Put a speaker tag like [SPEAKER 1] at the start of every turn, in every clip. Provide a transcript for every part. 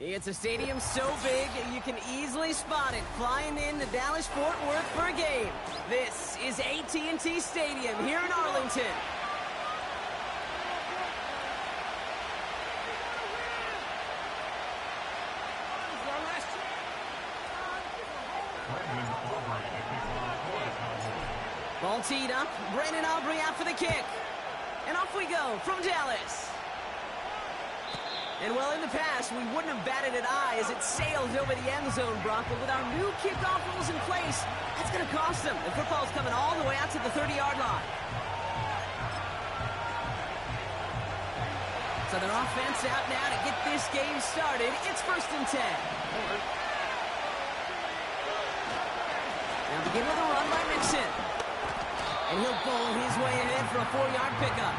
[SPEAKER 1] It's a stadium so big you can easily spot it flying into Dallas-Fort Worth for a game. This is AT&T Stadium here in Arlington. Ball teed up. Brandon Aubrey out for the kick. And off we go from Dallas. And well, in the past, we wouldn't have batted an eye as it sails over the end zone, Brock. But with our new kickoff rules in place, that's going to cost them. The football's coming all the way out to the 30-yard line. So their offense out now to get this game started. It's 1st and 10. Now begin with a run by Mixon. And he'll bowl his way ahead for a 4-yard pickup.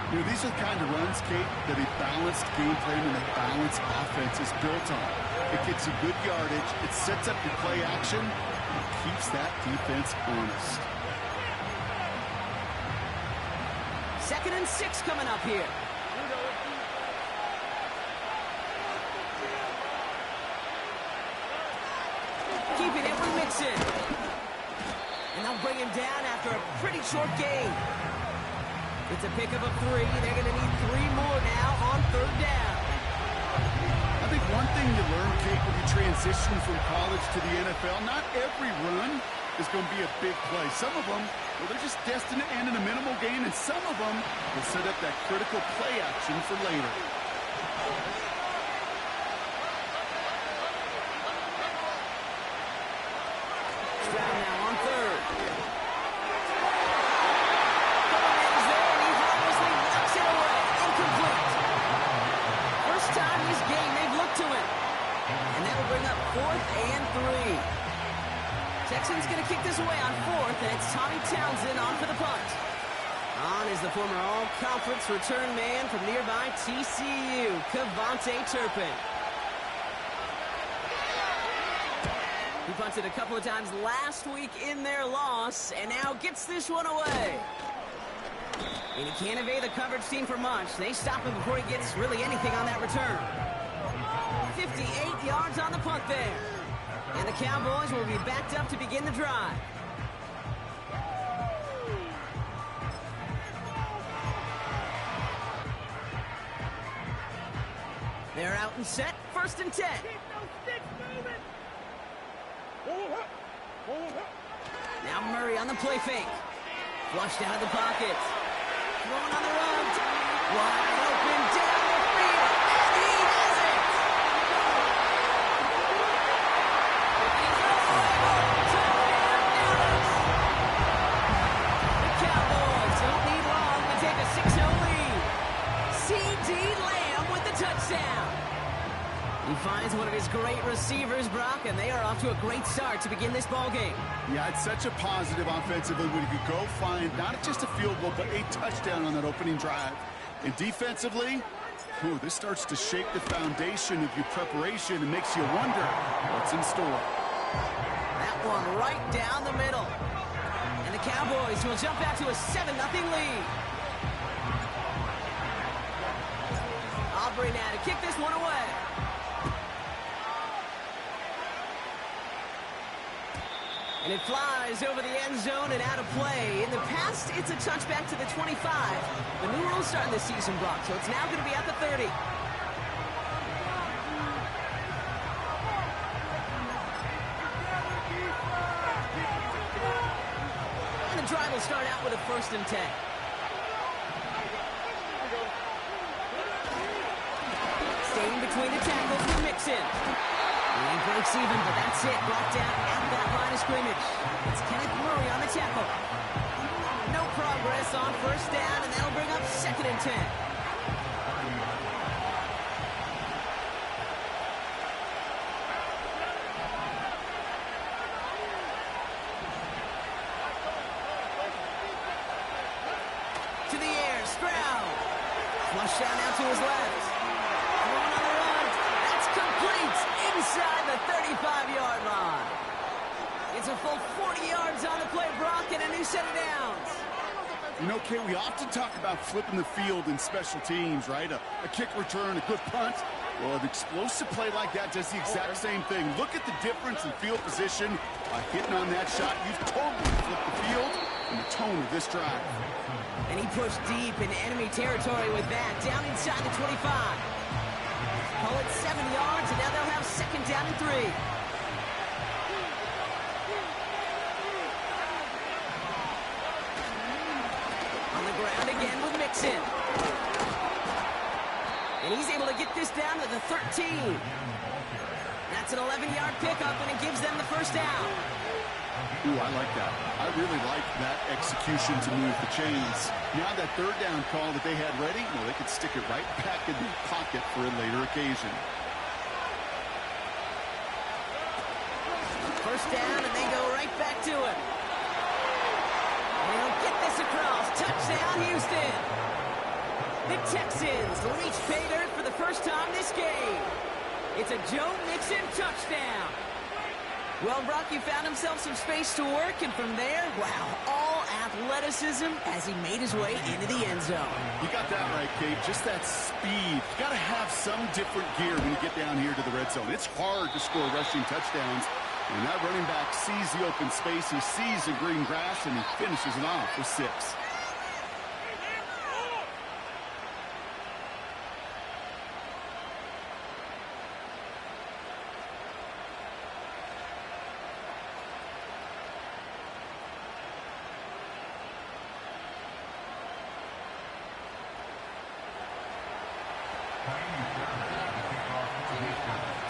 [SPEAKER 2] You know, these are the kind of runs, Kate, that a balanced game plan and a balanced offense is built on. It gets you good yardage, it sets up your play action, and keeps that defense honest.
[SPEAKER 1] 2nd and 6 coming up here. Keeping it with Mixon. And they'll bring him down after a pretty short gain. It's a pickup of 3. They're going to need 3 more now on 3rd down.
[SPEAKER 2] I think one thing you learn, Kate, when you transition from college to the NFL, not every run is going to be a big play. Some of them, well, they're just destined to end in a minimal gain, and some of them will set up that critical play action for later.
[SPEAKER 1] Stroud now on 3rd. Texans going to kick this away on 4th, and it's Tommy Townsend on for the punt. On is the former all-conference return man from nearby TCU, Kavontae Turpin. He punted a couple of times last week in their loss, and now gets this one away. And he can't evade the coverage team for much. They stop him before he gets really anything on that return. 58 yards on the punt there. And the Cowboys will be backed up to begin the drive. They're out and set. 1st and 10. Now Murray on the play fake. Flushed out of the pocket. Throwing on the run. Wide open down the field. And he has it. The Cowboys don't need long to take a 6-0 lead. C.D. Lamb with the touchdown. He finds one of his great receivers, Brock, and they are off to a great start to begin this ball game.
[SPEAKER 2] Yeah, it's such a positive offensively when you could go find not just a field goal, but a touchdown on that opening drive. And defensively, this starts to shake the foundation of your preparation and makes you wonder what's in store.
[SPEAKER 1] That one right down the middle. And the Cowboys will jump out to a 7-0 lead. Aubrey now to kick this one away. And it flies over the end zone and out of play. In the past, it's a touchback to the 25. The new rule starting this season, Brock, so it's now going to be at the 30. And the drive will start out with a 1st and 10. Staying between the tackles with Mixon. He breaks even, but that's it. Brought down at that line of scrimmage. It's Kenneth Murray on the tackle. No progress on 1st down, and that'll bring up 2nd and 10. To the air, Stroud. Flush down now to his left. Throwing on the run. That's complete. Inside the 35-yard line. It's a full 40 yards on the play, Brock, and a new set of downs.
[SPEAKER 2] You know, Kay, we often talk about flipping the field in special teams, right? A kick return, a good punt. Well, an explosive play like that does the exact same thing. Look at the difference in field position. By hitting on that shot, you've totally flipped the field and the tone of this drive.
[SPEAKER 1] And he pushed deep in enemy territory with that, down inside the 25. Call it 7 yards, and now they'll have second down and 3. On the ground again with Mixon. And he's able to get this down to the 13. That's an 11-yard pickup, and it gives them the first down.
[SPEAKER 2] Ooh, I like that. I really like that execution to move the chains. Now that third down call that they had ready, well, they could stick it right back in the pocket for a later occasion.
[SPEAKER 1] First down, and they go right back to it. And he'll get this across. Touchdown, Houston. The Texans reach pay dirt for the first time this game. It's a Joe Mixon touchdown. Well, Brock, you found himself some space to work, and from there, wow, all athleticism as he made his way into the end zone.
[SPEAKER 2] You got that right, Kate. Just that speed. You got to have some different gear when you get down here to the red zone. It's hard to score rushing touchdowns. And that running back sees the open space, he sees the green grass, and he finishes it off with 6.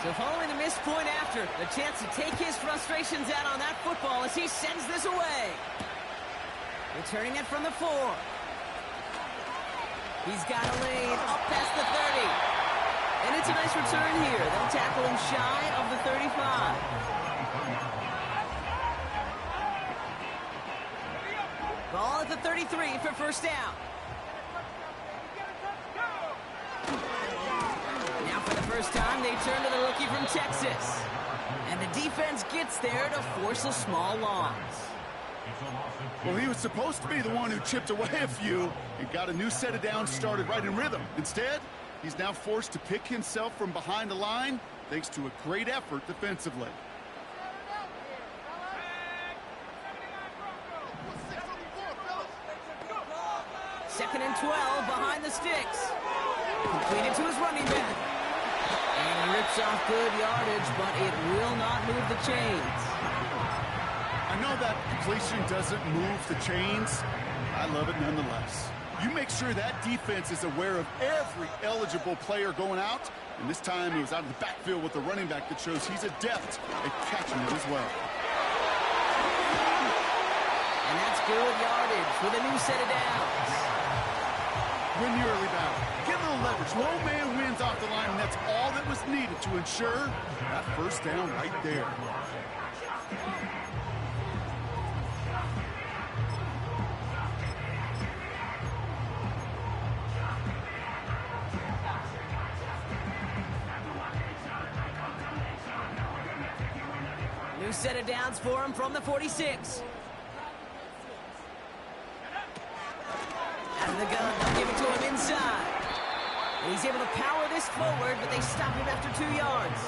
[SPEAKER 1] So following the missed point after, the chance to take his frustrations out on that football as he sends this away. Returning it from the 4. He's got a lane up past the 30. And it's a nice return here. They'll tackle him shy of the 35. Ball at the 33 for first down. Now for the first time, they turn to the rookie from Texas. And the defense gets there to force a small loss.
[SPEAKER 2] Well, he was supposed to be the one who chipped away a few and got a new set of downs started right in rhythm. Instead, he's now forced to pick himself from behind the line thanks to a great effort defensively.
[SPEAKER 1] Second and 12 behind the sticks. Completed to his running back. And he rips off good yardage, but it will not move the chains.
[SPEAKER 2] I know that completion doesn't move the chains. I love it nonetheless. You make sure that defense is aware of every eligible player going out. And this time he was out of the backfield with the running back that shows he's adept at catching it as well.
[SPEAKER 1] And that's good yardage with a new set of downs.
[SPEAKER 2] Win the early battle. Get a little leverage. Low man wins off the line, and that's all that was needed to ensure that first down right there.
[SPEAKER 1] New set of downs for him from the 46. Out of the gun, they'll give it to him inside. And he's able to power this forward, but they stop him after 2 yards.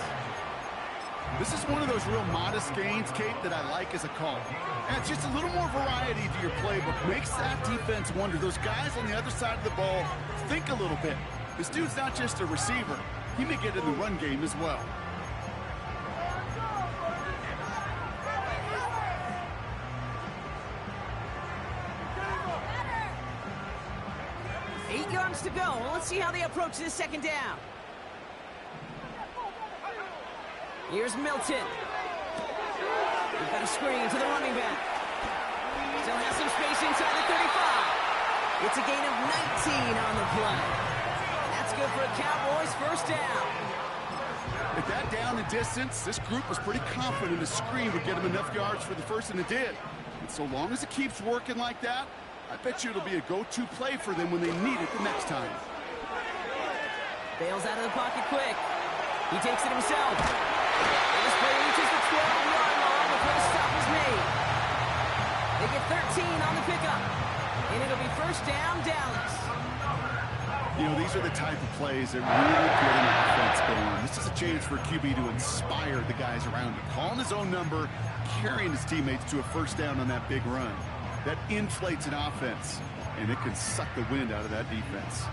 [SPEAKER 2] This is one of those real modest gains, Kate, that I like as a call. And it's just a little more variety to your playbook. Makes that defense wonder. Those guys on the other side of the ball think a little bit. This dude's not just a receiver. He may get in the run game as well.
[SPEAKER 1] 8 yards to go. Let's see how they approach this second down. Here's Milton. We've got a screen to the running back. Still has some space inside the 35. It's a gain of 19 on the play. That's good for a Cowboys first down.
[SPEAKER 2] At that down and distance, this group was pretty confident the screen would get them enough yards for the first, and it did. And so long as it keeps working like that, I bet you it'll be a go-to play for them when they need it the next time.
[SPEAKER 1] Bails out of the pocket quick. He takes it himself. And this play reaches the 12-yard line before the stop is made. They get 13 on the pickup. And it'll be first down, Dallas.
[SPEAKER 2] You know, these are the type of plays that really get an offense going. This is a chance for a QB to inspire the guys around him. Calling his own number, carrying his teammates to a first down on that big run. That inflates an offense, and it can suck the wind out of that defense.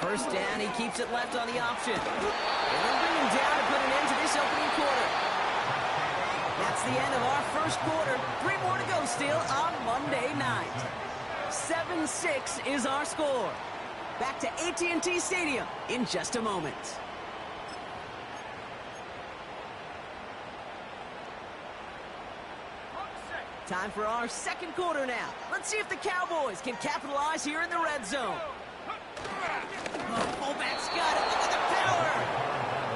[SPEAKER 1] First down, he keeps it left on the option. And they'll bring him down to put an end to this opening quarter. That's the end of our first quarter. 3 more to go still on Monday night. 7-6 is our score. Back to AT&T Stadium in just a moment. Time for our second quarter now. Let's see if the Cowboys can capitalize here in the red zone. Oh, fullback's got it. Look at the power.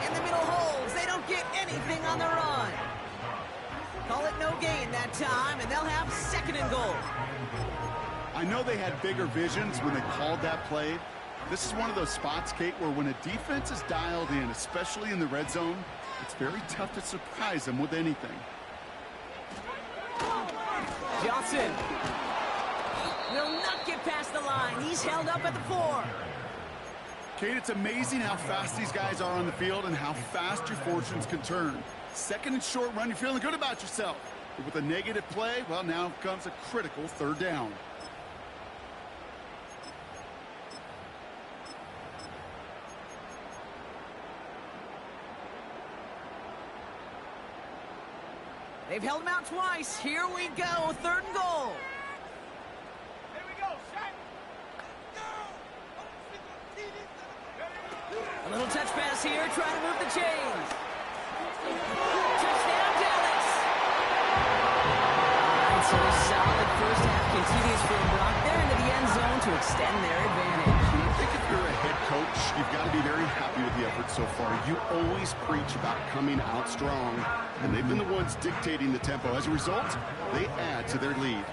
[SPEAKER 1] In the middle holes. They don't get anything on the run. Call it no gain that time, and they'll have second and goal.
[SPEAKER 2] I know they had bigger visions when they called that play. This is one of those spots, Kate, where when a defense is dialed in, especially in the red zone, it's very tough to surprise them with anything.
[SPEAKER 1] Johnson will not get past the line. He's held up at the 4.
[SPEAKER 2] Kate, it's amazing how fast these guys are on the field and how fast your fortunes can turn. Second and short run, you're feeling good about yourself. But with a negative play, well, now comes a critical third down.
[SPEAKER 1] They've held him out twice. Here we go. Third and goal.
[SPEAKER 3] Here we go. Shot.
[SPEAKER 1] A little touch pass here, trying to move the chains. Touchdown, Dallas. All right, so a solid first half continues for Brock. They're into the end zone to extend their advantage.
[SPEAKER 2] I think if you're a head coach, you've got to be very happy with the effort so far. You always preach about coming out strong, and they've been the ones dictating the tempo. As a result, they add to their lead.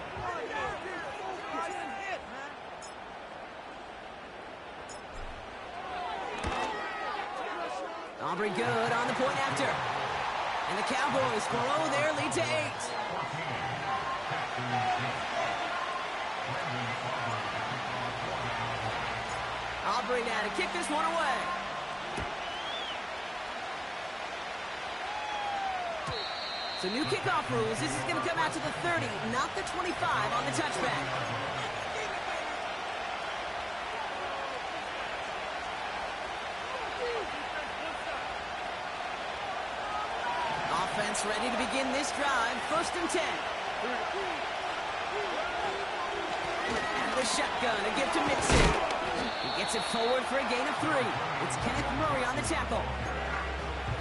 [SPEAKER 1] Aubrey good on the point after. And the Cowboys blow their lead to 8. Aubrey now to kick this one away. So new kickoff rules. This is going to come out to the 30, not the 25 on the touchback. Offense ready to begin this drive. First and 10. And the shotgun, a gift to Mixon. He gets it forward for a gain of 3. It's Kenneth Murray on the tackle.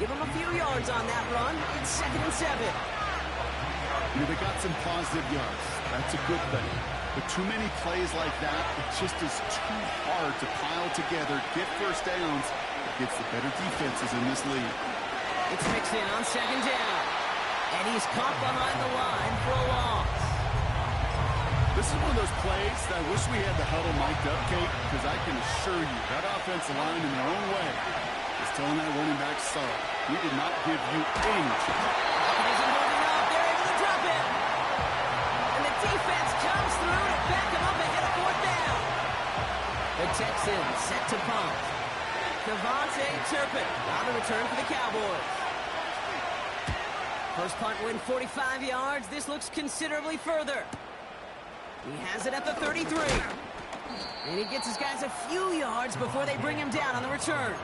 [SPEAKER 1] Give him a few yards on that run. It's second and 7.
[SPEAKER 2] You know, they got some positive yards. That's a good thing. But too many plays like that, it just is too hard to pile together, get first downs against the better defenses in this league.
[SPEAKER 1] It's Mixon on second down. And he's caught behind the line for a loss.
[SPEAKER 2] This is one of those plays that I wish we had the huddle mic'd up, Kate, because I can assure you that offensive line in their own way is telling that running back, sorry, we did not give you any chance.
[SPEAKER 1] He isn't moving up. They're able to drop it. And the defense comes through to back him up ahead of fourth down. The Texans set to punt. Devontae Turpin on the return for the Cowboys. First punt win 45 yards. This looks considerably further. He has it at the 33. And he gets his guys a few yards before they bring him down on the return.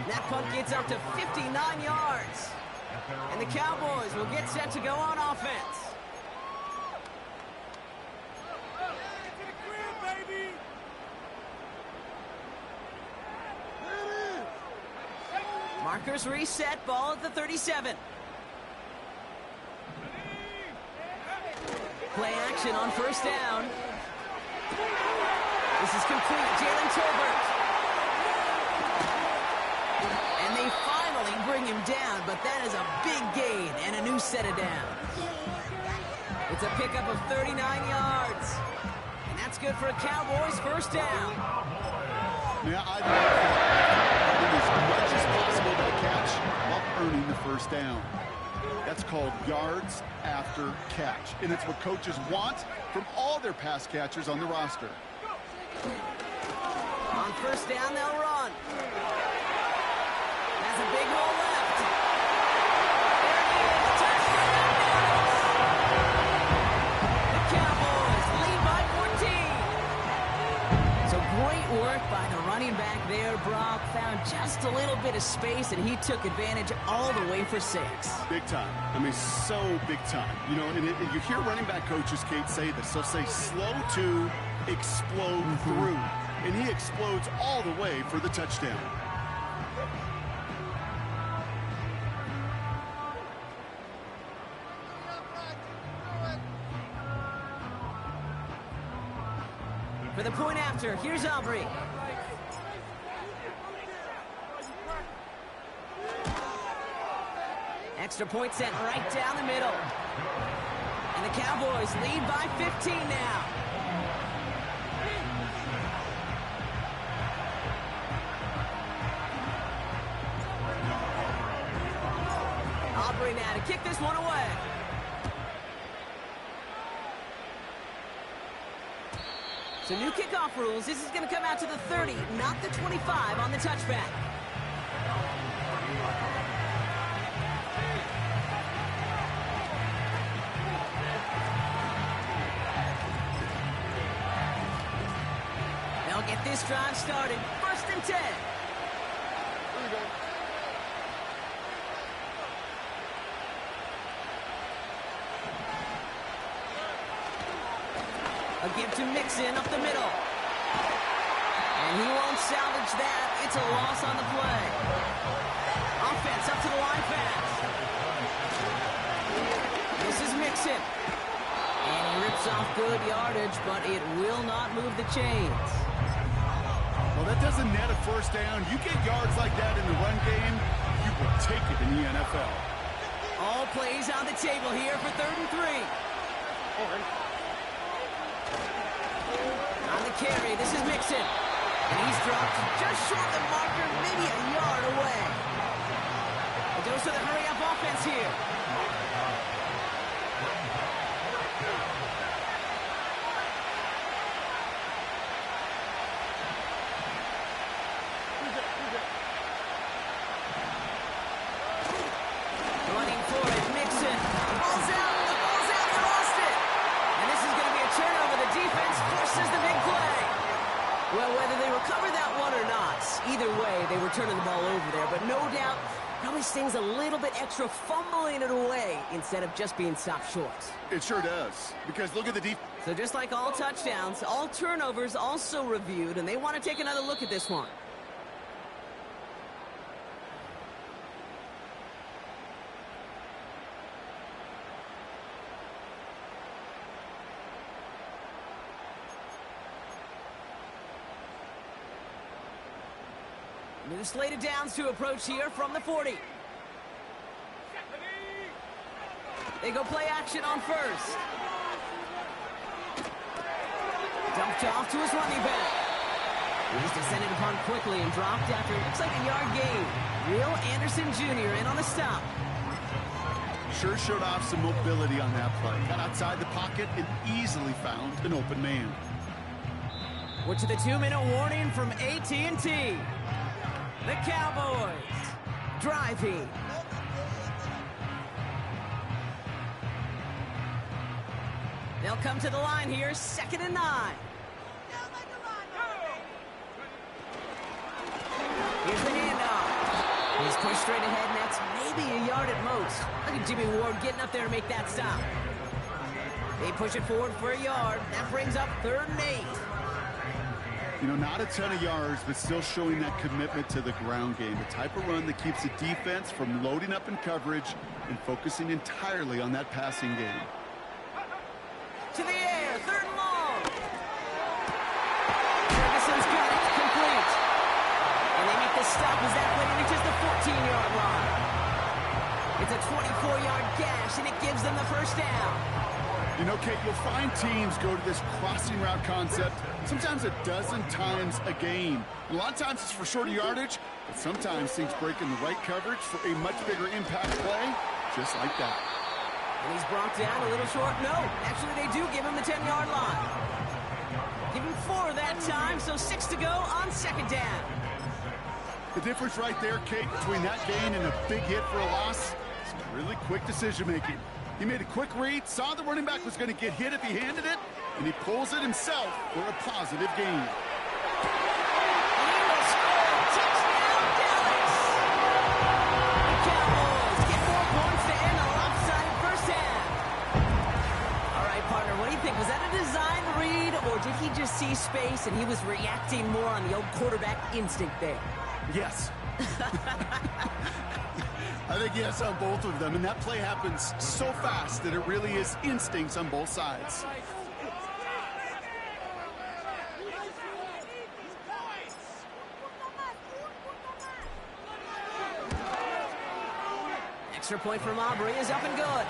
[SPEAKER 1] That punt gets up to 59 yards. And the Cowboys will get set to go on offense. Markers reset, ball at the 37. Play action on first down. This is complete. Jalen Tolbert. And they finally bring bring him down, but that is a big gain and a new set of downs. It's a pickup of 39 yards. And that's good for a Cowboys first down.
[SPEAKER 2] Yeah, I think as much as possible that catch while earning the first down. That's called yards after catch. And it's what coaches want from all their pass catchers on the roster.
[SPEAKER 1] On first down, they'll run. Has a big hole left. There it is. Touchdown. The Cowboys lead by 14. So great work by the running back there. Brock found just a little bit of space, and he took advantage all the way for 6.
[SPEAKER 2] Big time. I mean, so big time. You know, and you hear running back coaches, Kate, say this. They'll say slow to explode through. And he explodes all the way for the touchdown.
[SPEAKER 1] For the point after, here's Aubrey. Extra point sent right down the middle. And the Cowboys lead by 15 now. Aubrey now to kick this one away. So new kickoff rules. This is going to come out to the 30, not the 25 on the touchback. They'll get this drive started. 1st and 10. A give to Mixon up the middle. And he won't salvage that. It's a loss on the play. Offense up to the line fast. This is Mixon. And he rips off good yardage, but it will not move the chains.
[SPEAKER 2] Well, that doesn't net a first down. You get yards like that in the run game, you will take it in the NFL.
[SPEAKER 1] All plays on the table here for 3rd and 3. On the carry, this is Mixon. And he's dropped just short of the marker, maybe a yard away. A dose of the hurry-up offense here. Running for it, Mixon. The ball's out, they lost it. And this is going to be a turnover. The defense forces the big play. Well, whether they recover that one or not, either way, they were turning the ball over there. But no doubt, probably stings a little bit extra fumbling it away instead of just being stopped short.
[SPEAKER 2] It sure does. Because look at the defense.
[SPEAKER 1] So just like all touchdowns, all turnovers also reviewed, and they want to take another look at this one. New slate of downs to approach here from the 40. They go play action on first. Dumped off to his running back. He's descended upon quickly and dropped after it looks like a yard gain. Will Anderson Jr. in on the stop.
[SPEAKER 2] Sure showed off some mobility on that play. Got outside the pocket and easily found an open man.
[SPEAKER 1] We're to the 2-minute warning from AT&T. The Cowboys driving. They'll come to the line here, 2nd and 9. Here's the handoff. He's pushed straight ahead, and that's maybe a yard at most. Look at Jimmy Ward getting up there to make that stop. They push it forward for a yard. That brings up 3rd and 8.
[SPEAKER 2] You know, not a ton of yards, but still showing that commitment to the ground game. The type of run that keeps the defense from loading up in coverage and focusing entirely on that passing game.
[SPEAKER 1] To the air, 3rd and long. Ferguson's got it, complete. And they make the stop as that play reaches the 14-yard line. It's a 24-yard gash, and it gives them the first down.
[SPEAKER 2] You know, Kate, you'll find teams go to this crossing route concept sometimes a dozen times a game. And a lot of times it's for shorter yardage, but sometimes things break in the right coverage for a much bigger impact play, just like that.
[SPEAKER 1] And he's brought down a little short. No, actually they do give him the 10-yard line. Give him 4 that time, so 6 to go on second down.
[SPEAKER 2] The difference right there, Kate, between that gain and a big hit for a loss is really quick decision-making. He made a quick read, saw the running back was going to get hit if he handed it, and he pulls it himself for a positive gain.
[SPEAKER 1] And he will score. Touchdown, Dallas! The Cowboys get 4 points to end a lopsided first half. All right, partner, what do you think? Was that a design read, or did he just see space and he was reacting more on the old quarterback instinct there?
[SPEAKER 2] Yes. I think yes on both of them, and that play happens so fast that it really is instincts on both sides.
[SPEAKER 1] Extra point from Aubrey is up and good.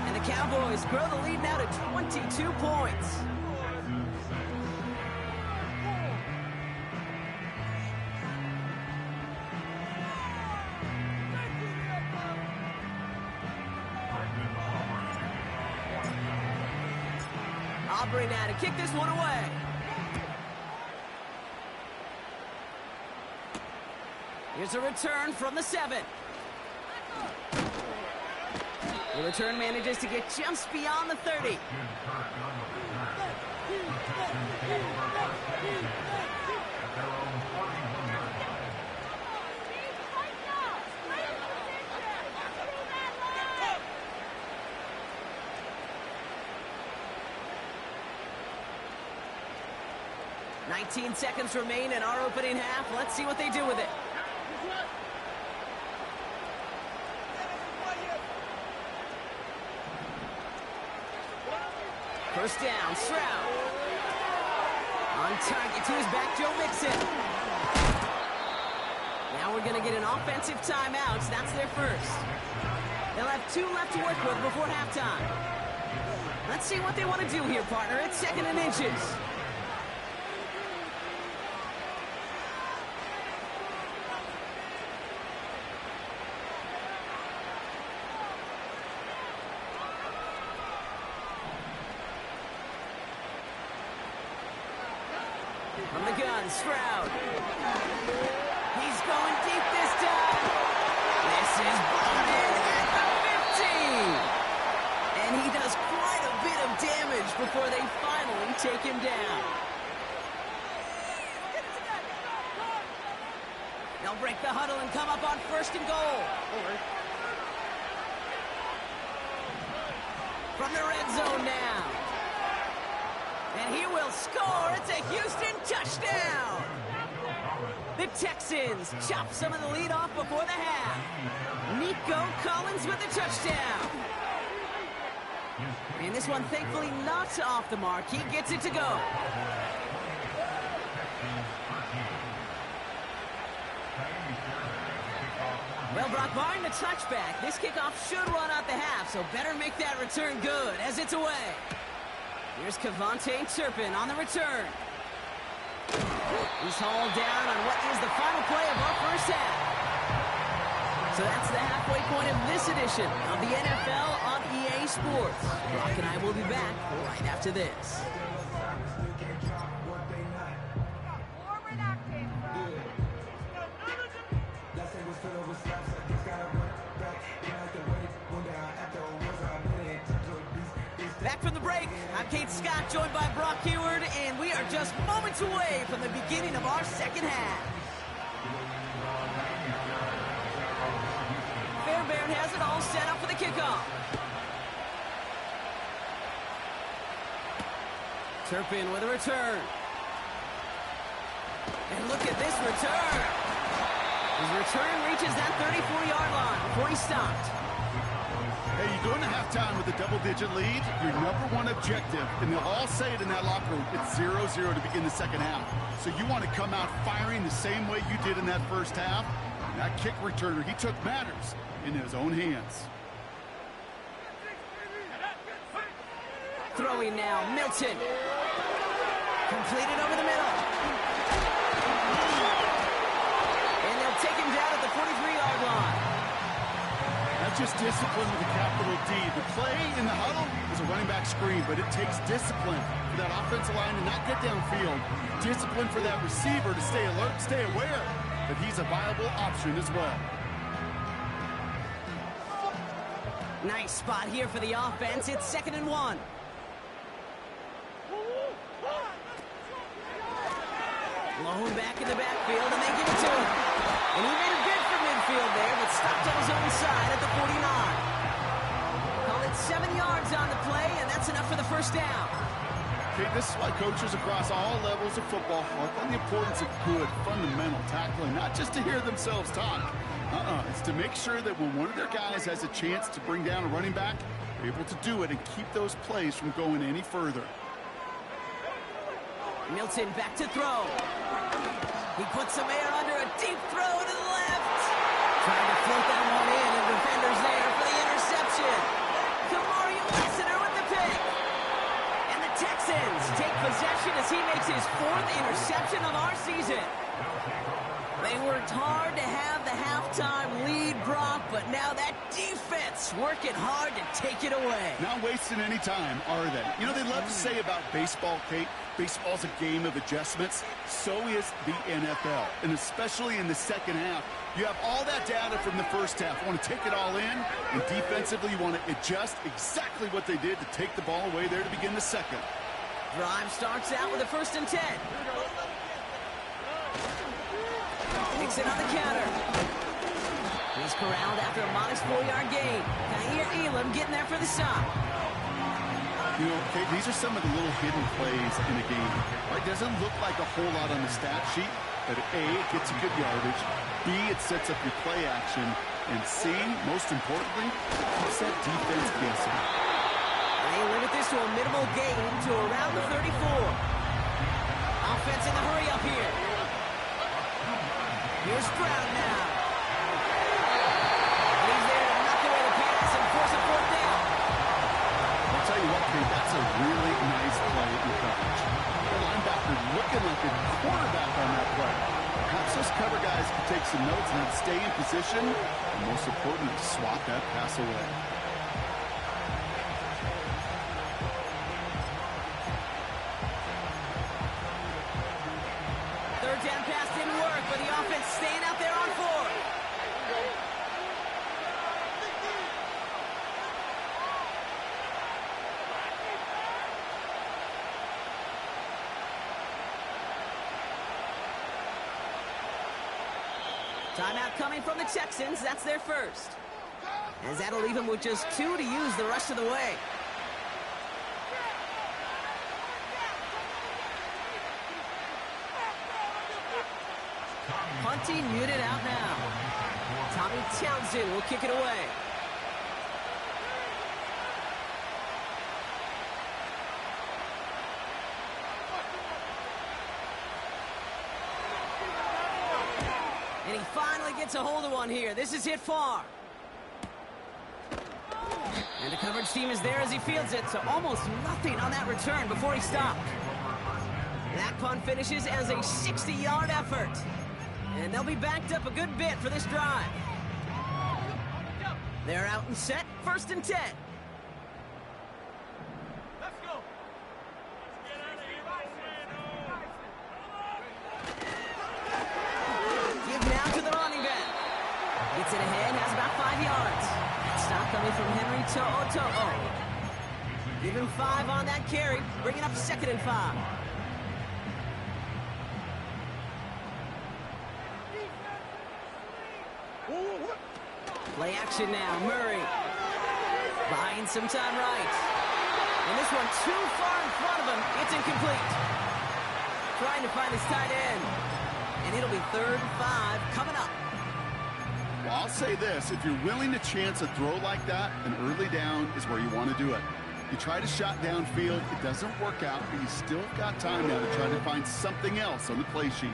[SPEAKER 1] And the Cowboys grow the lead now to 22 points. Aubrey now to kick this one away. Here's a return from the 7. The return manages to get just beyond the 30. "19 seconds remain in our opening half. Let's see what they do with it. First down, Stroud. On target to his back, Joe Mixon. Now we're going to get an offensive timeout. That's their first. They'll have 2 left to work with before halftime. Let's see what they want to do here, partner. It's 2nd and inches. From the gun, Stroud. He's going deep this time. This is brought in at the 15. And he does quite a bit of damage before they finally take him down. They'll break the huddle and come up on 1st and goal. From the red zone now. And he will score. It's a Houston touchdown. The Texans chop some of the lead off before the half. Nico Collins with the touchdown. And this one, thankfully, not off the mark. He gets it to go. Well, Brock, barring the touchback, this kickoff should run out the half, so better make that return good as it's away. Here's Kevontae Turpin on the return. He's hauled down on what is the final play of our first half. So that's the halfway point of this edition of the NFL on EA Sports. Brock and I will be back right after this. Back from the break, I'm Kate Scott, joined by Brock Heward, and we are just moments away from the beginning of our second half. Fairbairn has it all set up for the kickoff. Turpin with a return. And look at this return. His return reaches that 34-yard line before he stopped.
[SPEAKER 2] Hey, you go into halftime with a double-digit lead, your #1 objective, and they'll all say it in that locker room, it's 0-0 to begin the second half. So you want to come out firing the same way you did in that first half. That kick returner, he took matters in his own hands.
[SPEAKER 1] Throwing now, Milton. Completed over the middle. And they'll take him down at the 43-yard line.
[SPEAKER 2] That's just discipline with a capital D. The play in the huddle is a running back screen, but it takes discipline for that offensive line to not get downfield. Discipline for that receiver to stay alert, stay aware that he's a viable option as well.
[SPEAKER 1] Nice spot here for the offense. It's 2nd and 1. Lone back in the backfield, and they give it to him. And he made a bid for midfield there, but stopped on his own side at the 49. Call it 7 yards on the play, and that's enough for the first down.
[SPEAKER 2] Okay, this is why coaches across all levels of football harp on the importance of good, fundamental tackling, not just to hear themselves talk. It's to make sure that when one of their guys has a chance to bring down a running back, they're able to do it and keep those plays from going any further.
[SPEAKER 1] Milton back to throw. He puts some air under a deep throw to the left. Trying to float that one in, and defenders there for the interception. Kamari Lassiter with the pick. And the Texans take possession as he makes his 4th interception of our season. They worked hard to have the halftime lead, Brock, but now that defense working hard to take it away.
[SPEAKER 2] Not wasting any time, are they? You know, they love to say about baseball, Kate, baseball's a game of adjustments. So is the NFL, and especially in the second half. You have all that data from the first half. You want to take it all in, and defensively you want to adjust exactly what they did to take the ball away there to begin the second.
[SPEAKER 1] Drive starts out with a 1st and 10. Takes it on the counter. He's corralled after a modest 4-yard gain. Kair Elam getting there for the stop.
[SPEAKER 2] You know, okay, these are some of the little hidden plays in a game. Right? Doesn't look like a whole lot on the stat sheet, but A, it gets you good yardage. B, it sets up your play action. And C, most importantly, it keeps that defense guessing.
[SPEAKER 1] They limit this to a minimal gain to around the 34. Offense in the hurry up here. Here's Stroud now. And he's there to knock away the pass and force a 4th down.
[SPEAKER 2] I'll tell you what, Kate, that's a really nice play in coverage. The linebacker looking like a quarterback on that play. Perhaps those cover guys can take some notes and then stay in position, and most importantly, swat that pass away.
[SPEAKER 1] Third down pass didn't work, but the offense staying out there on 4. Timeout coming from the Texans. That's their first. As that'll leave them with just 2 to use the rest of the way. Punting muted out now. Tommy Townsend will kick it away. And he finally gets a hold of one here. This is hit far. And the coverage team is there as he fields it, so almost nothing on that return before he stopped. That punt finishes as a 60-yard effort. And they'll be backed up a good bit for this drive. They're out and set, 1st and 10.
[SPEAKER 3] Let's go.
[SPEAKER 1] Give now to the running back. Gets it ahead, has about 5 yards. Stop coming from Henry To'o. Give him 5 on that carry, bringing up 2nd and 5. Play action now, Murray. Buying some time right. And this one too far in front of him. It's incomplete. Trying to find his tight end. And it'll be 3rd and 5 coming up.
[SPEAKER 2] Well, I'll say this. If you're willing to chance a throw like that, an early down is where you want to do it. You try to shot downfield. It doesn't work out, but you still got time now to try to find something else on the play sheet.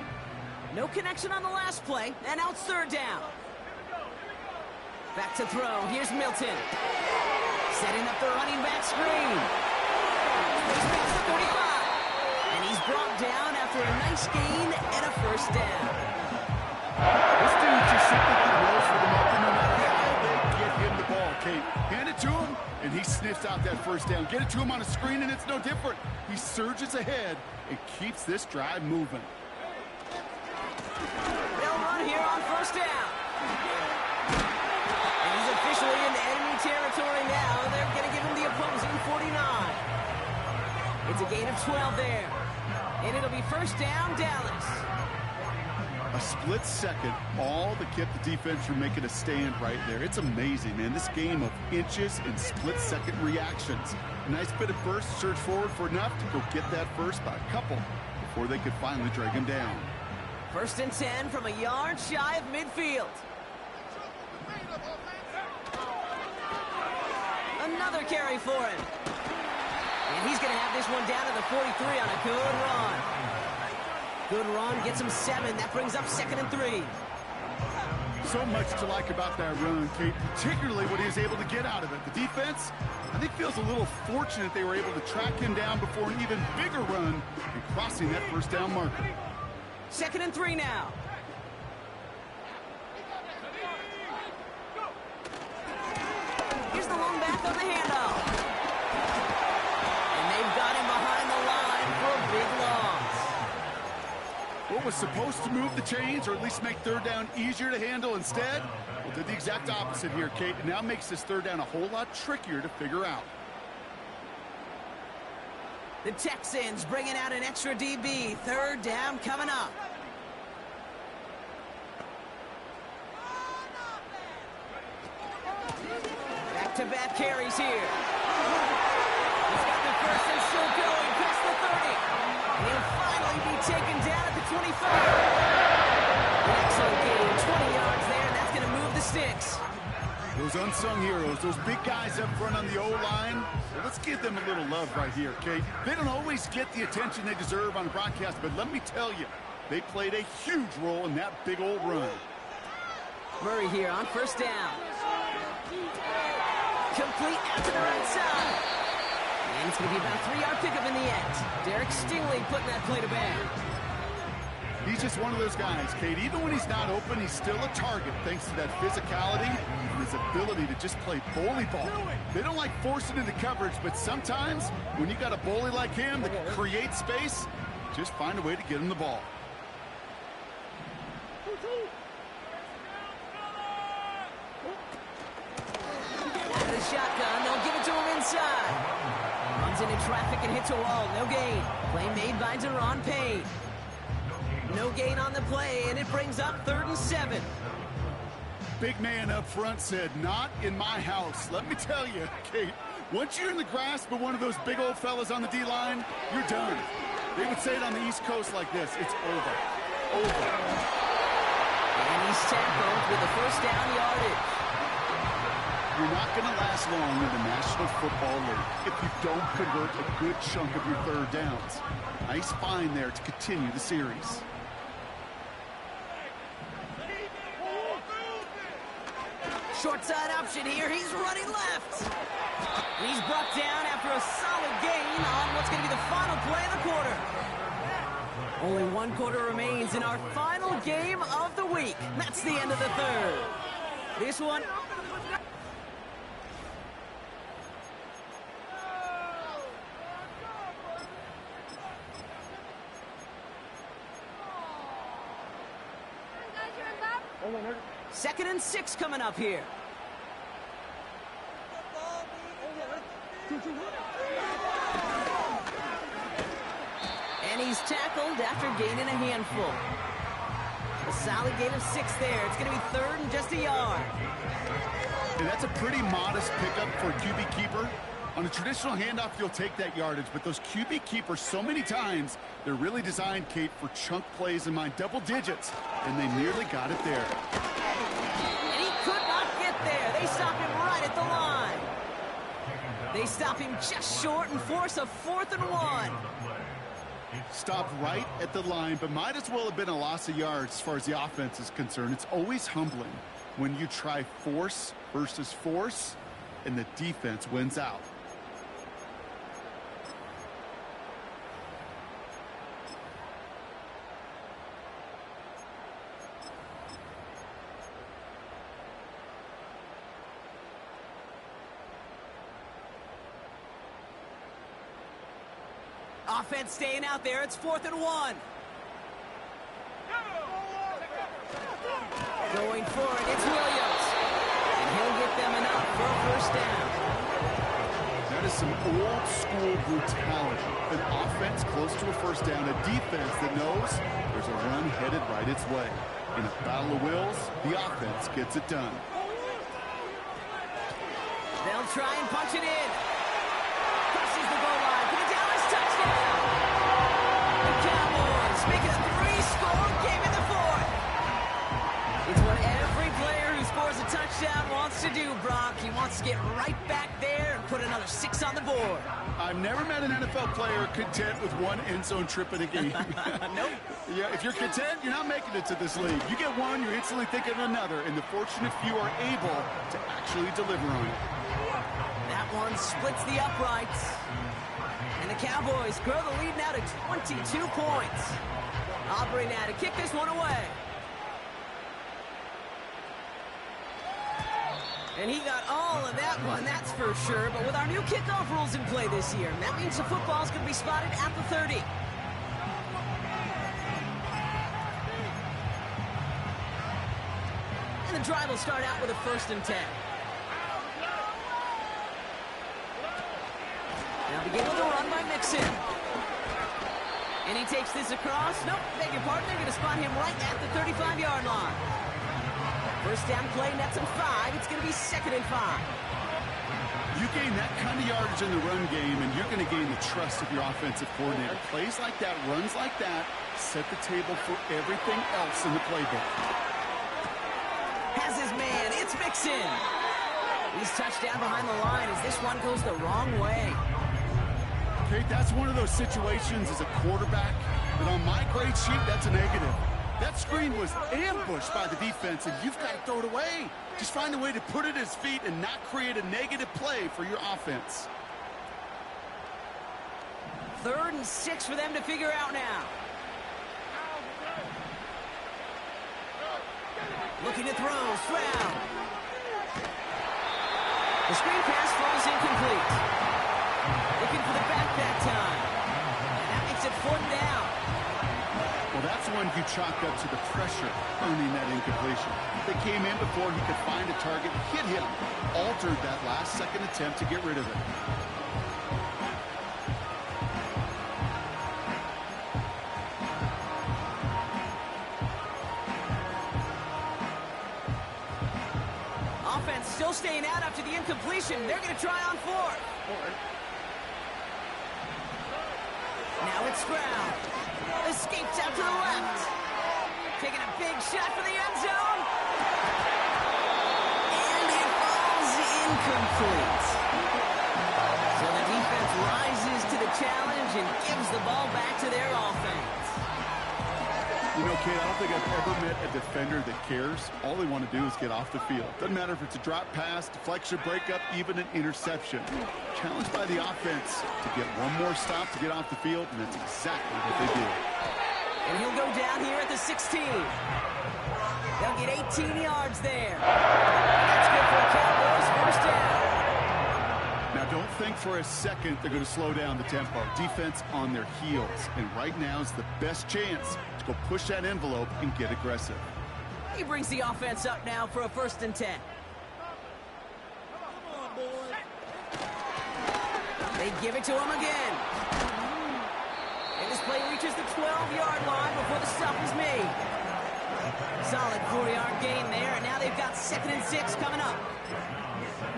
[SPEAKER 1] No connection on the last play, and now it's 3rd down. Back to throw. Here's Milton. Setting up the running back screen. He's past the 45. And he's brought down after a nice gain and a first down.
[SPEAKER 2] This dude just simply rolls for the market no matter how they get him the ball, Kate. Hand it to him, and he sniffs out that first down. Get it to him on a screen, and it's no different. He surges ahead and keeps this drive moving.
[SPEAKER 1] They'll run here on first down. And he's officially in enemy territory now. They're going to give him the opposing 49. It's a gain of 12 there. And it'll be first down, Dallas.
[SPEAKER 2] A split second, all that kept the defense from making a stand right there. It's amazing, man. This game of inches and split-second reactions. A nice bit of burst, surge forward for enough to go get that first by a couple before they could finally drag him down.
[SPEAKER 1] First and 10 from a yard shy of midfield. Another carry for him. And he's going to have this one down to the 43 on a good run. Good run, gets him 7. That brings up 2nd and 3.
[SPEAKER 2] So much to like about that run, Kate, particularly what he was able to get out of it. The defense, I think, feels a little fortunate they were able to track him down before an even bigger run and crossing that first down marker.
[SPEAKER 1] 2nd and 3 now. Here's the long back on the handoff. And they've got him behind the line for a big loss.
[SPEAKER 2] What was supposed to move the chains, or at least make third down easier to handle instead, well, did the exact opposite here, Kate. It now makes this third down a whole lot trickier to figure out.
[SPEAKER 1] The Texans bringing out an extra DB. Third down coming up. Back-to-back carries here. He's got the first and still going past the 30. He'll finally be taken down at the 25. An excellent gain, 20 yards there, and that's going to move the sticks.
[SPEAKER 2] Those unsung heroes, those big guys up front on the O-line, well, let's give them a little love right here, Kate. They don't always get the attention they deserve on broadcast, but let me tell you, they played a huge role in that big old run.
[SPEAKER 1] Murray here on first down. Complete out to the right side. And it's going to be about a 3-yard pickup in the end. Derek Stingley putting that play to bed.
[SPEAKER 2] He's just one of those guys, Kate. Even when he's not open, he's still a target thanks to that physicality and his ability to just play bully ball. They don't like forcing into coverage, but sometimes when you got a bully like him that can create space, just find a way to get him the ball.
[SPEAKER 1] The shotgun, they'll give it to him inside. Runs into traffic and hits a wall, no gain. Play made by Deron Payne. No gain on the play, and it brings up 3rd and 7.
[SPEAKER 2] Big man up front said, not in my house. Let me tell you, Kate, once you're in the grasp of one of those big old fellas on the D-line, you're done. They would say it on the East Coast like this, it's over. Over.
[SPEAKER 1] And he's tackled with the first down yardage.
[SPEAKER 2] You're not going to last long in the National Football League if you don't convert a good chunk of your third downs. Nice find there to continue the series.
[SPEAKER 1] Short side option here. He's running left. He's brought down after a solid gain on what's going to be the final play of the quarter. Only 1 quarter remains in our final game of the week. That's the end of the third. This one... Second and 6 coming up here. And he's tackled after gaining a handful. A solid gain of 6 there. It's going to be 3rd and just a yard.
[SPEAKER 2] And that's a pretty modest pickup for a QB keeper. On a traditional handoff, you'll take that yardage, but those QB keepers, so many times, they're really designed, Kate, for chunk plays in mind, double digits, and they nearly got it there.
[SPEAKER 1] And he could not get there. They stop him right at the line. They stop him just short and force a 4th and 1.
[SPEAKER 2] Stopped right at the line, but might as well have been a loss of yards as far as the offense is concerned. It's always humbling when you try force versus force, and the defense wins out.
[SPEAKER 1] Offense staying out there. It's 4th and 1. Going for it. It's Williams. And he'll get them enough for a first down.
[SPEAKER 2] That is some old school brutality. An offense close to a first down. A defense that knows there's a run headed right its way. In a battle of wills, the offense gets it done.
[SPEAKER 1] They'll try and punch it in. Crosses the goal line for the Dallas touchdown. The Cowboys make it a 3-score game in the 4th. It's what every player who scores a touchdown wants to do, Brock. He wants to get right back there and put another 6 on the board.
[SPEAKER 2] I've never met an NFL player content with one end zone trip in a game.
[SPEAKER 1] Nope.
[SPEAKER 2] Yeah, if you're content, you're not making it to this league. You get one, you're instantly thinking of another, and the fortunate few are able to actually deliver on it.
[SPEAKER 1] That one splits the uprights. And the Cowboys grow the lead now to 22 points. Aubrey now to kick this one away. And he got all of that one, that's for sure. But with our new kickoff rules in play this year, that means the football's going to be spotted at the 30. And the drive will start out with a 1st and 10. Now begin with a run by Mixon. And he takes this across. Nope, beg your pardon. They're going to spot him right at the 35-yard line. First down play, nets him 5. It's going to be 2nd and 5.
[SPEAKER 2] You gain that kind of yardage in the run game, and you're going to gain the trust of your offensive coordinator. Plays like that, runs like that, set the table for everything else in the playbook.
[SPEAKER 1] Has his man. It's Mixon. He's touched down behind the line as this one goes the wrong way.
[SPEAKER 2] Okay, that's one of those situations as a quarterback that on my grade sheet, that's a negative. That screen was ambushed by the defense, and you've got to throw it away. Just find a way to put it at his feet and not create a negative play for your offense.
[SPEAKER 1] 3rd and 6 for them to figure out now. Looking to throw. Stroud. The screen pass falls incomplete. Looking for the back that time. And that makes it 4th down.
[SPEAKER 2] Well, that's one you chalk up to the pressure earning that incompletion. They came in before he could find a target, hit him, altered that last-second attempt to get rid of it.
[SPEAKER 1] Offense still staying out after the incompletion. They're going to try on 4th. Now it's Stroud. Escapes out to the left. Taking a big shot for the end zone. And it falls incomplete. So the defense rises to the challenge and gives the ball back to their offense.
[SPEAKER 2] You know, Kate, I don't think I've ever met a defender that cares. All they want to do is get off the field. Doesn't matter if it's a drop pass, deflection, breakup, even an interception. Challenged by the offense to get one more stop to get off the field, and that's exactly what they did.
[SPEAKER 1] And he'll go down here at the 16. They'll get 18 yards there. That's good for a Cowboys first down.
[SPEAKER 2] Now, don't think for a second they're going to slow down the tempo. Defense on their heels, and right now is the best chance to go push that envelope and get aggressive.
[SPEAKER 1] He brings the offense up now for a 1st and 10. They give it to him again. And this play reaches the 12-yard line before the stop is made. Solid 4-yard gain there, and now they've got 2nd and 6 coming up.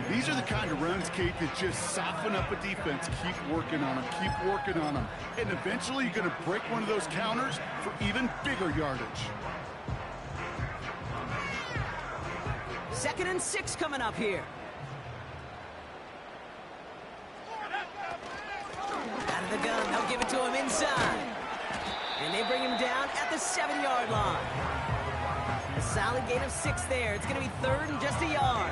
[SPEAKER 2] These are the kind of runs, Kate, that just soften up a defense. Keep working on them, keep working on them. And eventually you're going to break one of those counters for even bigger yardage.
[SPEAKER 1] 2nd and 6 coming up here. Out of the gun, they'll give it to him inside. And they bring him down at the 7-yard line. The solid gain of 6 there. It's going to be 3rd and just a yard.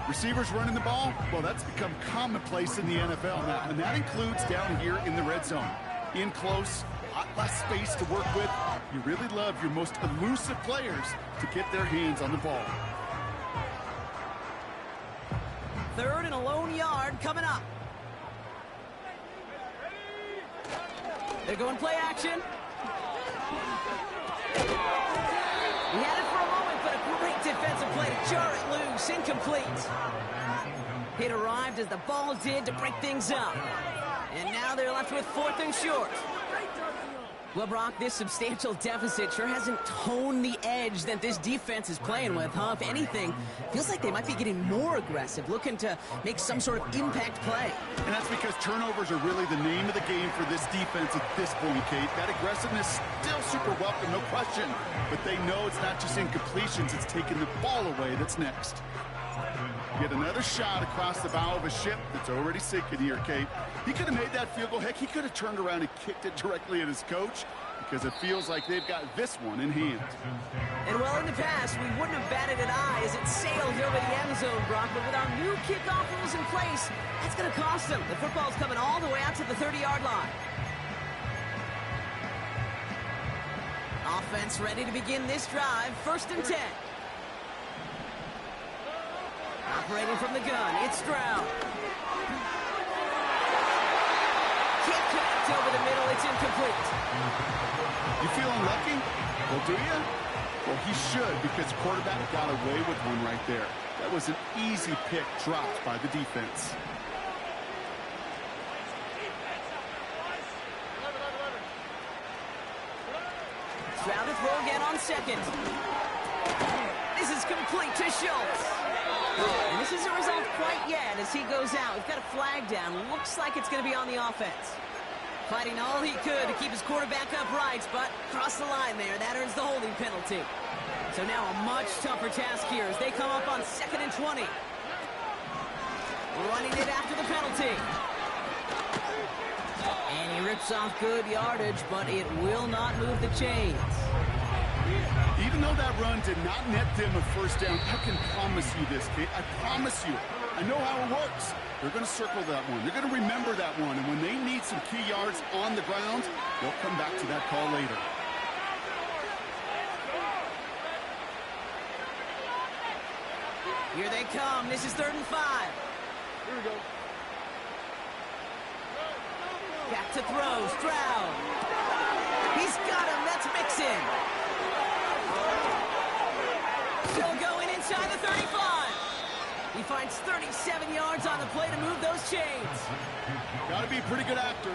[SPEAKER 2] Receivers running the ball, well, that's become commonplace in the NFL now, and that includes down here in the red zone. In close, a lot less space to work with. You really love your most elusive players to get their hands on the ball.
[SPEAKER 1] 3rd and a lone yard coming up. They're going play action. He had it for a moment, but a great defensive play to jar it loose. Incomplete. It arrived as the ball did to break things up. And now they're left with 4th and short. Well, Brock, this substantial deficit sure hasn't toned the edge that this defense is playing with, huh? If anything, feels like they might be getting more aggressive, looking to make some sort of impact play.
[SPEAKER 2] And that's because turnovers are really the name of the game for this defense at this point, Kate. That aggressiveness still super welcome, no question. But they know it's not just incompletions, it's taking the ball away that's next. Get another shot across the bow of a ship that's already sinking here, Kate. He could have made that field goal. Heck, he could have turned around and kicked it directly at his coach because it feels like they've got this one in hand.
[SPEAKER 1] And well, in the past, we wouldn't have batted an eye as it sailed over the end zone, Brock. But with our new kickoff rules in place, that's going to cost them. The football's coming all the way out to the 30-yard line. Offense ready to begin this drive. 1st and 10. Operating from the gun, it's Stroud. Can't connect over the middle, it's incomplete.
[SPEAKER 2] You feeling lucky? Well, do you? Well, he should, because the quarterback got away with one right there. That was an easy pick dropped by the defense.
[SPEAKER 1] Stroud to throw again on 2nd. This is complete to Schultz. And this isn't resolved quite yet as he goes out. We've got a flag down. Looks like it's going to be on the offense. Fighting all he could to keep his quarterback upright, but crossed the line there. That earns the holding penalty. So now a much tougher task here as they come up on 2nd and 20. Running it after the penalty. And he rips off good yardage, but it will not move the chains.
[SPEAKER 2] Even though that run did not net them a 1st down, I can promise you this, Kate. I promise you. I know how it works. They're going to circle that one. They're going to remember that one. And when they need some key yards on the ground, they'll come back to that call later.
[SPEAKER 1] Here they come. This is 3rd and 5.
[SPEAKER 3] Here we go.
[SPEAKER 1] Back to throw. Stroud. He's got him. That's Mixon. Still going inside the 35. He finds 37 yards on the play to move those chains.
[SPEAKER 2] Got to be a pretty good actor.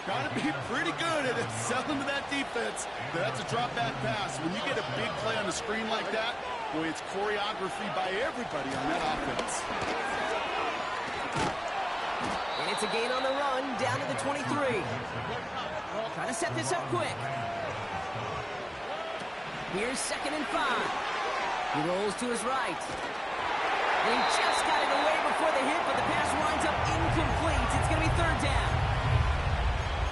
[SPEAKER 2] Got to be pretty good at selling to that defense. That's a drop back pass. When you get a big play on the screen like that, boy, it's choreography by everybody on that offense.
[SPEAKER 1] And it's a gain on the run down to the 23. Trying to set this up quick. Here's 2nd and 5. He rolls to his right. And he just got it away before the hit, but the pass winds up incomplete. It's going to be 3rd down.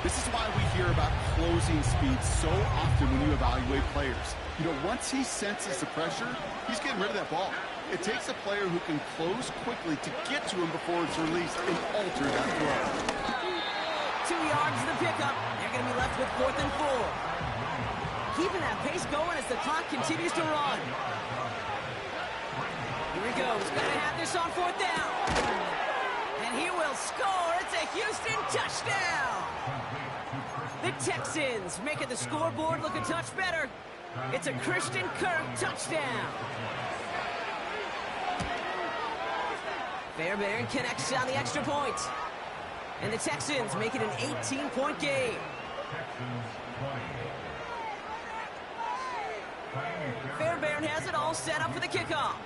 [SPEAKER 2] This is why we hear about closing speed so often when you evaluate players. You know, once he senses the pressure, he's getting rid of that ball. It takes a player who can close quickly to get to him before it's released and alter that throw.
[SPEAKER 1] 2 yards to the pickup. They're going to be left with 4th and 4. Keeping that pace going as the clock continues to run. Here he goes. Going to have this on 4th down. And he will score. It's a Houston touchdown. The Texans making the scoreboard look a touch better. It's a Christian Kirk touchdown. Fairbairn connects on the extra point. And the Texans make it an 18-point game. Fairbairn has it all set up for the kickoff.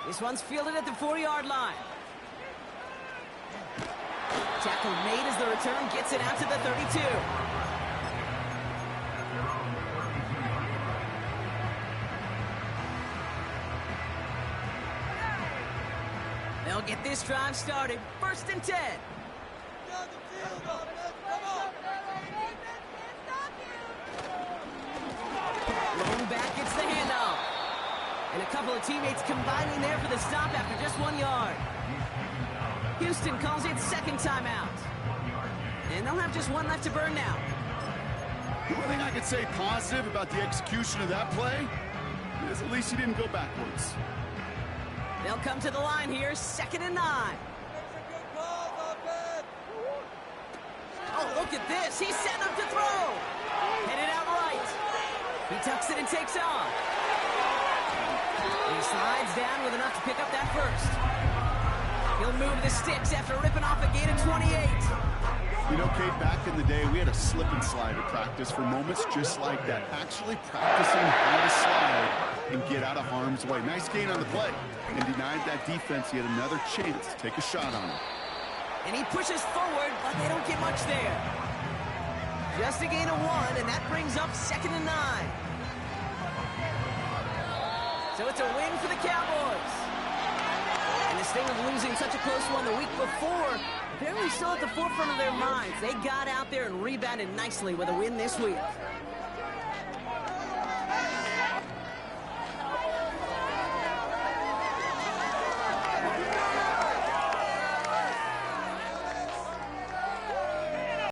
[SPEAKER 1] This one's fielded at the 4-yard line. Tackle made as the return gets it out to the 32. They'll get this drive started. 1st and 10. gets the handoff. And a couple of teammates combining there for the stop after just 1 yard. Houston calls it second timeout. And they'll have just one left to burn now.
[SPEAKER 2] The one thing I could say positive about the execution of that play is at least he didn't go backwards.
[SPEAKER 1] They'll come to the line here, 2nd and 9. Oh, look at this. He's set up to throw. Headed out right. He tucks it and takes off. He slides down with enough to pick up that first. He'll move the sticks after ripping off a gain of 28.
[SPEAKER 2] You know, Kate, back in the day, we had a slip and slide at practice for moments just like that. Actually practicing how to slide and get out of harm's way. Nice gain on the play. And denied that defense yet another chance to take a shot on him.
[SPEAKER 1] And he pushes forward, but they don't get much there. Just a gain of 1, and that brings up 2nd and 9. So it's a win for the Cowboys. And the sting of losing such a close one the week before, apparently still at the forefront of their minds. They got out there and rebounded nicely with a win this week.